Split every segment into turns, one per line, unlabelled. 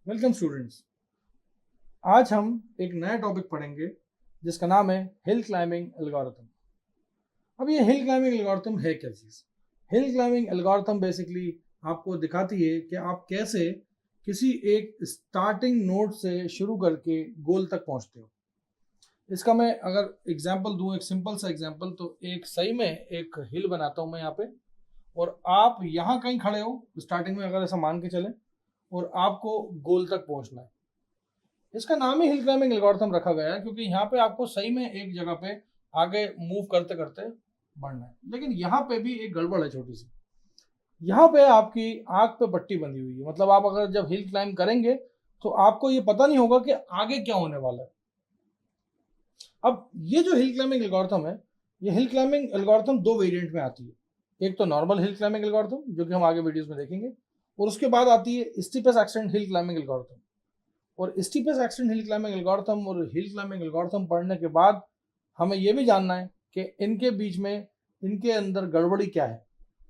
Welcome students. आज हम एक नया टॉपिक पढ़ेंगे जिसका नाम है हिल क्लाइंबिंग एल्गोरिथम। अब ये हिल क्लाइंबिंग एल्गोरिथम है क्या चीज़? हिल क्लाइंबिंग एल्गोरिथम बेसिकली आपको दिखाती है कि आप कैसे किसी एक स्टार्टिंग नोड से शुरू करके गोल तक पहुंचते हो। इसका मैं अगर एग्जांपल दूं, एक सिंपल सा एग्जांपल, तो एक सही में एक हिल बनाता हूं मैं यहाँ पे, और आप यहाँ कहीं खड़े हो स्टार्टिंग में, अगर ऐसा मान के चले, और आपको गोल तक पहुंचना है। इसका नाम ही हिल क्लाइंबिंग एल्गोरिथम रखा गया है क्योंकि यहाँ पे आपको सही में एक जगह पे आगे मूव करते करते बढ़ना है। लेकिन यहाँ पे भी एक गड़बड़ है छोटी सी। यहाँ पे आपकी आंख पे पट्टी बंधी हुई है, मतलब आप अगर जब हिल क्लाइंब करेंगे तो आपको ये पता नहीं होगा कि आगे क्या होने वाला है। अब ये जो हिल क्लाइंबिंग एल्गोरिथम है, ये हिल क्लाइंबिंग एल्गोरिथम दो वेरिएंट में आती है। एक तो नॉर्मल हिल क्लाइंबिंग एल्गोरिथम, जो कि हम आगे वीडियोस में देखेंगे, और उसके बाद आती है steepest ascent hill climbing algorithm. और steepest ascent hill climbing algorithm और हिल क्लाइंबिंग एल्गोरिथम पढ़ने के बाद हमें यह भी जानना है कि इनके बीच में, इनके अंदर गड़बड़ी क्या है,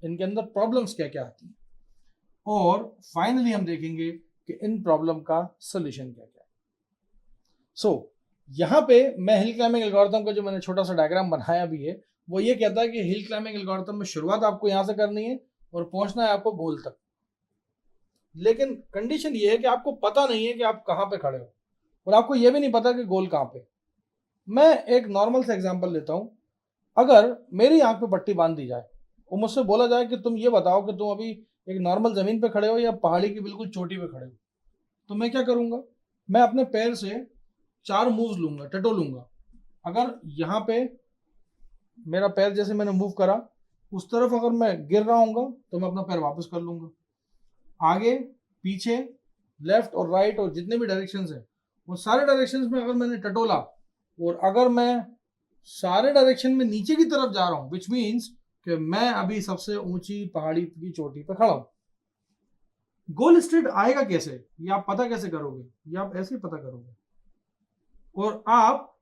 इनके अंदर प्रॉब्लम्स क्या क्या आती हैं, और फाइनली हम देखेंगे कि इन प्रॉब्लम का सोल्यूशन क्या क्या है। सो यहाँ पे मैं हिल क्लाइंबिंग एल्गोरिथम का जो मैंने छोटा सा डायग्राम बनाया भी है, वो ये कहता है कि हिल क्लाइंबिंग एल्गोरिथम में शुरुआत आपको यहाँ से करनी है और पहुंचना है आपको गोल तक। लेकिन कंडीशन ये है कि आपको पता नहीं है कि आप कहाँ पे खड़े हो, और आपको यह भी नहीं पता कि गोल कहाँ पे। मैं एक नॉर्मल सा एग्जांपल लेता हूं। अगर मेरी आंख पे पट्टी बांध दी जाए और मुझसे बोला जाए कि तुम ये बताओ कि तुम अभी एक नॉर्मल जमीन पे खड़े हो या पहाड़ी की बिल्कुल चोटी पे खड़े हो, तो मैं क्या करूंगा? मैं अपने पैर से चार मूव्स लूंगा, टटोलूंगा। अगर यहाँ पे मेरा पैर जैसे मैंने मूव करा, उस तरफ अगर मैं गिर रहा हूँ तो मैं अपना पैर वापस कर लूंगा। आगे पीछे, लेफ्ट और राइट, और जितने भी डायरेक्शंस हैं वो सारे डायरेक्शंस में अगर मैंने टटोला, और अगर मैं सारे डायरेक्शन में नीचे की तरफ जा रहा हूं, विच मीन्स कि मैं अभी सबसे ऊंची पहाड़ी की चोटी पर खड़ा हूं। गोल स्ट्रेट आएगा कैसे, ये आप पता कैसे करोगे? ये आप ऐसे ही पता करोगे। और आप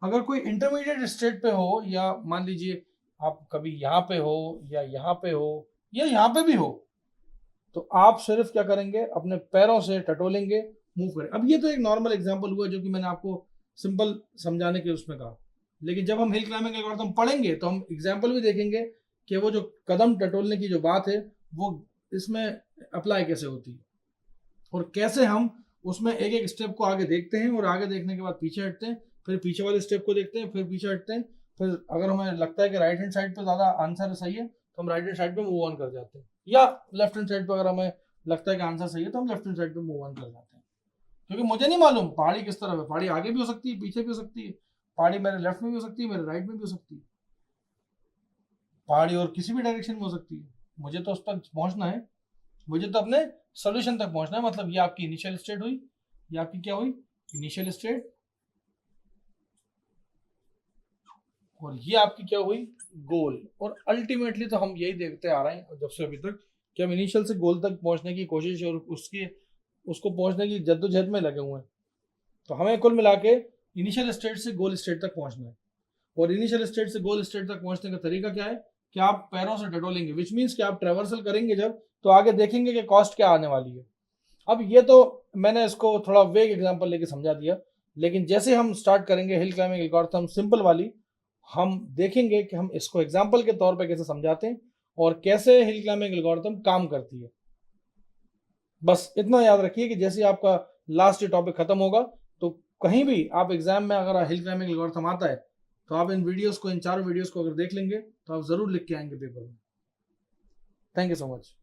अगर कोई इंटरमीडिएट स्टेट पे हो, या मान लीजिए आप कभी यहाँ पे हो या यहाँ पे हो या यहाँ पे भी हो, तो आप सिर्फ क्या करेंगे? अपने पैरों से टटोलेंगे, मूव करें। अब ये तो एक नॉर्मल एग्जांपल हुआ जो कि मैंने आपको सिंपल समझाने के उसमें कहा। लेकिन जब हम हिल क्लाइंबिंग एल्गोरिथम पढ़ेंगे तो हम एग्जांपल भी देखेंगे कि वो जो कदम टटोलने की जो बात है वो इसमें अप्लाई कैसे होती है, और कैसे हम उसमें एक एक स्टेप को आगे देखते हैं, और आगे देखने के बाद पीछे हटते हैं, फिर पीछे वाले स्टेप को देखते हैं, फिर पीछे हटते हैं, फिर अगर हमें लगता है कि राइट हैंड साइड पे ज़्यादा आंसर सही है तो हम राइट हैंड साइड पे मूव ऑन कर जाते हैं, या लेफ्ट हैंड साइड पे अगर हमें लगता है कि आंसर सही है तो हम लेफ्ट हैंड साइड पे मूव ऑन कर जाते हैं। क्योंकि मुझे नहीं मालूम पहाड़ी किस तरफ है, पहाड़ी आगे भी हो सकती है, पीछे भी हो सकती है, पहाड़ी मेरे लेफ्ट में भी हो सकती है, मेरे राइट में भी हो सकती है, पहाड़ी और किसी भी डायरेक्शन में हो सकती है। मुझे तो उस पर पहुंचना है, मुझे तो अपने सोल्यूशन तक पहुंचना है। मतलब ये आपकी इनिशियल स्टेट हुई, ये आपकी क्या हुई? Initial state. और ये आपकी क्या हुई? गोल। और अल्टीमेटली तो हम यही देखते आ रहे हैं जब से अभी तक, कि हम इनिशियल से गोल तक पहुंचने की कोशिश और उसको पहुंचने की जद्दोजहद में लगे हुए हैं। तो हमें कुल मिला के इनिशियल स्टेट से गोल स्टेट तक पहुंचना है। और इनिशियल स्टेट से गोल स्टेट तक पहुंचने का तरीका क्या है? कि आप पैरों से टटोलेंगे, विच मीन्स कि आप ट्रेवर्सल करेंगे जब, तो आगे देखेंगे कि कॉस्ट क्या आने वाली है। अब ये तो मैंने इसको थोड़ा वेग एग्जांपल लेके समझा दिया, लेकिन जैसे हम स्टार्ट करेंगे हिल क्लाइंबिंग एल्गोरिथम सिंपल वाली, हम देखेंगे कि हम इसको एग्जांपल के तौर पे कैसे समझाते हैं और कैसे हिल क्लाइंबिंग एल्गोरिथम काम करती है। बस इतना याद रखिए कि जैसे आपका लास्ट टॉपिक खत्म होगा, तो कहीं भी आप एग्जाम में अगर हिल क्लाइंबिंग एल्गोरिथम आता है तो आप इन वीडियोस को, इन चारों वीडियोस को अगर देख लेंगे तो आप जरूर लिख के आएंगे पेपर में। Thank you so much.